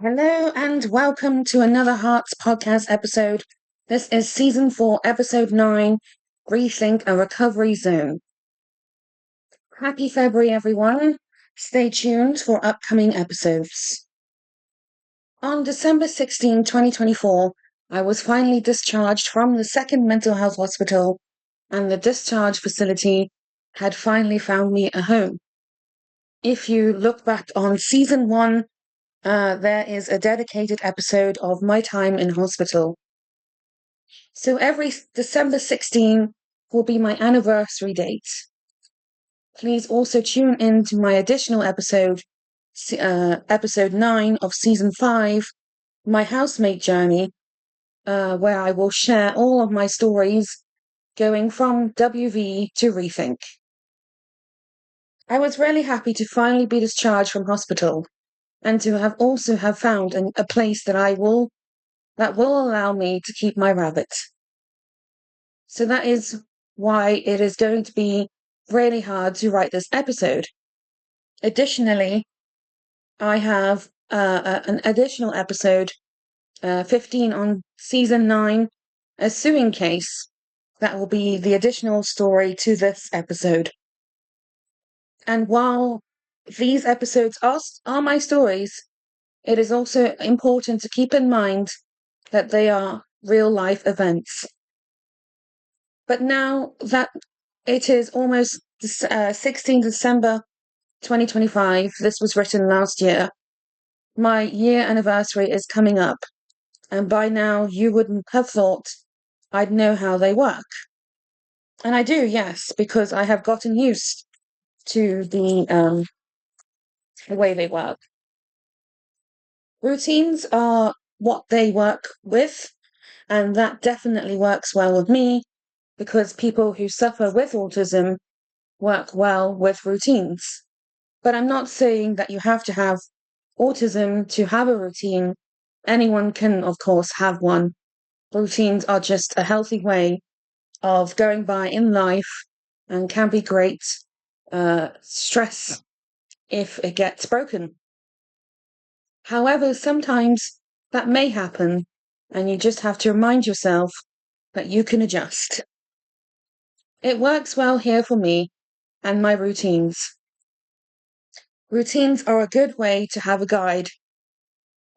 Hello and welcome to another Hearts podcast episode. This is season 4, episode 9, Rethink a Recovery Zone. Happy February, everyone. Stay tuned for upcoming episodes. On December 16, 2024, I was finally discharged from the second mental health hospital, and the discharge facility had finally found me a home. If you look back on season 1, there is a dedicated episode of my time in hospital. So every December 16 will be my anniversary date. Please also tune in to my additional episode, episode 9 of season 5, my housemate journey, where I will share all of my stories going from WV to Rethink. I was really happy to finally be discharged from hospital and to have found a place that will allow me to keep my rabbit. So that is why it is going to be really hard to write this episode. Additionally, I have an additional episode, 15 on season 9, a suing case. That will be the additional story to this episode. And while these episodes are my stories, it is also important to keep in mind that they are real-life events. But now that it is almost 16 December 2025, this was written last year, my year anniversary is coming up, and by now you wouldn't have thought I'd know how they work. And I do, yes, because I have gotten used to the way they work. Routines are what they work with, and that definitely works well with me because people who suffer with autism work well with routines. But I'm not saying that you have to have autism to have a routine. Anyone can, of course, have one. Routines are just a healthy way of going by in life and can be great stress if it gets broken. However, sometimes that may happen, and you just have to remind yourself that you can adjust. It works well here for me and my routines. Routines are a good way to have a guide.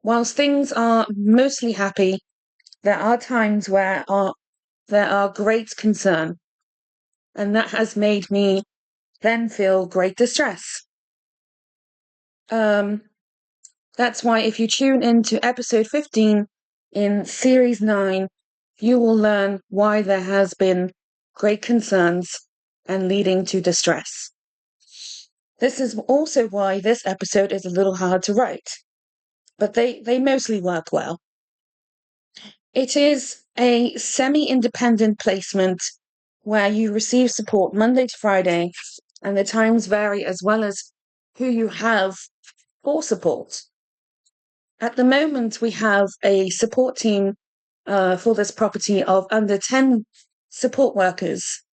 Whilst things are mostly happy, there are times where there are great concern, and that has made me then feel great distress. That's why if you tune into episode 15 in series 9, you will learn why there has been great concerns and leading to distress. This is also why this episode is a little hard to write, but they mostly work well. It is a semi-independent placement where you receive support Monday to Friday, and the times vary as well as who you have for support. At the moment, we have a support team for this property of under 10 support workers,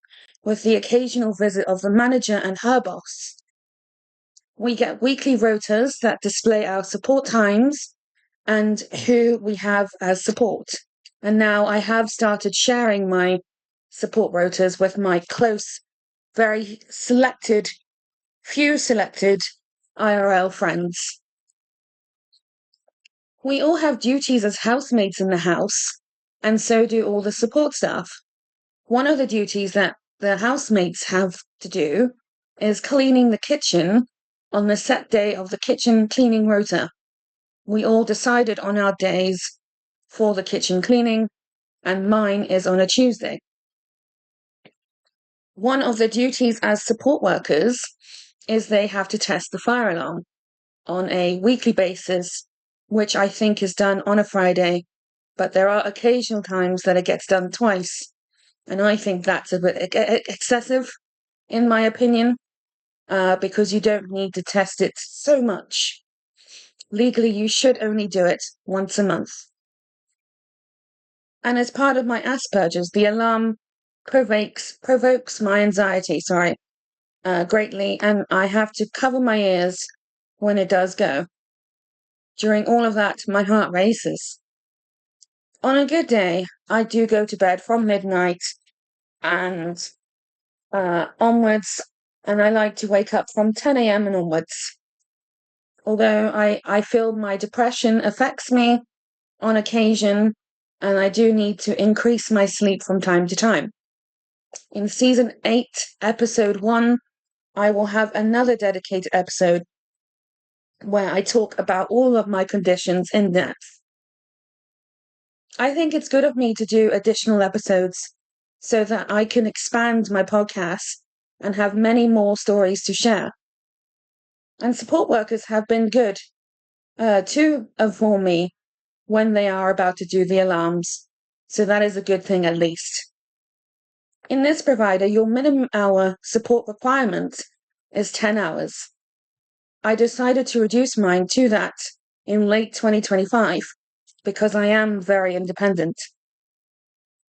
with the occasional visit of the manager and her boss. We get weekly rotas that display our support times and who we have as support. And now I have started sharing my support rotas with my close, very few selected IRL friends. We all have duties as housemates in the house, and so do all the support staff. One of the duties that the housemates have to do is cleaning the kitchen on the set day of the kitchen cleaning rota. We all decided on our days for the kitchen cleaning, and mine is on a Tuesday. One of the duties as support workers is they have to test the fire alarm on a weekly basis, which I think is done on a Friday, but there are occasional times that it gets done twice, and I think that's a bit excessive, in my opinion, because you don't need to test it so much. Legally, you should only do it once a month. And as part of my Asperger's, the alarm provokes my anxiety, greatly, and I have to cover my ears when it does go. During all of that, my heart races. On a good day, I do go to bed from midnight and onwards, and I like to wake up from 10 a.m. and onwards. Although I feel my depression affects me on occasion, and I do need to increase my sleep from time to time. In season 8, episode 1, I will have another dedicated episode where I talk about all of my conditions in depth. I think it's good of me to do additional episodes so that I can expand my podcast and have many more stories to share. And support workers have been good to inform me when they are about to do the alarms. So that is a good thing at least. In this provider, your minimum hour support requirement is 10 hours. I decided to reduce mine to that in late 2025 because I am very independent.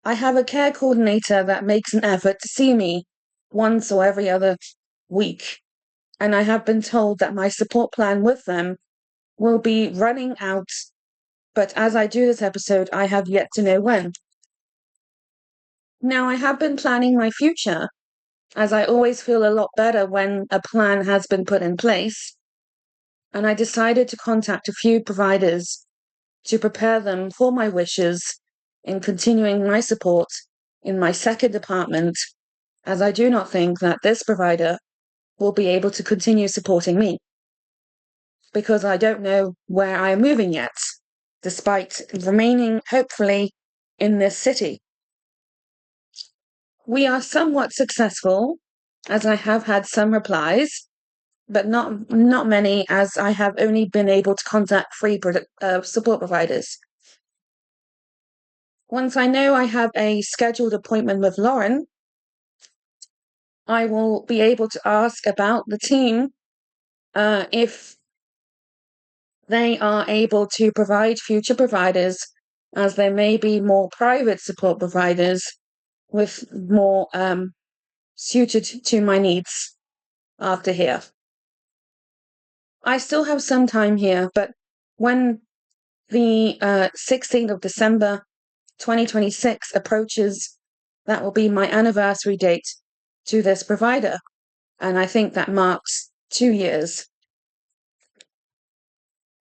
I have a care coordinator that makes an effort to see me once or every other week, and I have been told that my support plan with them will be running out, but as I do this episode, I have yet to know when. Now, I have been planning my future, as I always feel a lot better when a plan has been put in place, and I decided to contact a few providers to prepare them for my wishes in continuing my support in my second department, as I do not think that this provider will be able to continue supporting me, because I don't know where I am moving yet, despite remaining, hopefully, in this city. We are somewhat successful, as I have had some replies, but not many, as I have only been able to contact free support providers. Once I know I have a scheduled appointment with Lauren, I will be able to ask about the team if they are able to provide future providers, as there may be more private support providers with more suited to my needs after here. I still have some time here, but when the 16th of December 2026 approaches, that will be my anniversary date to this provider, and I think that marks 2 years.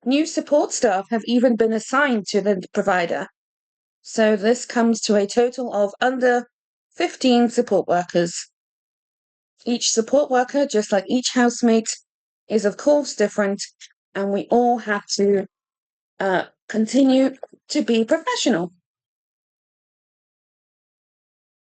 New support staff have even been assigned to the provider, so this comes to a total of under 15 support workers. Each support worker, just like each housemate, is of course different, and we all have to continue to be professional.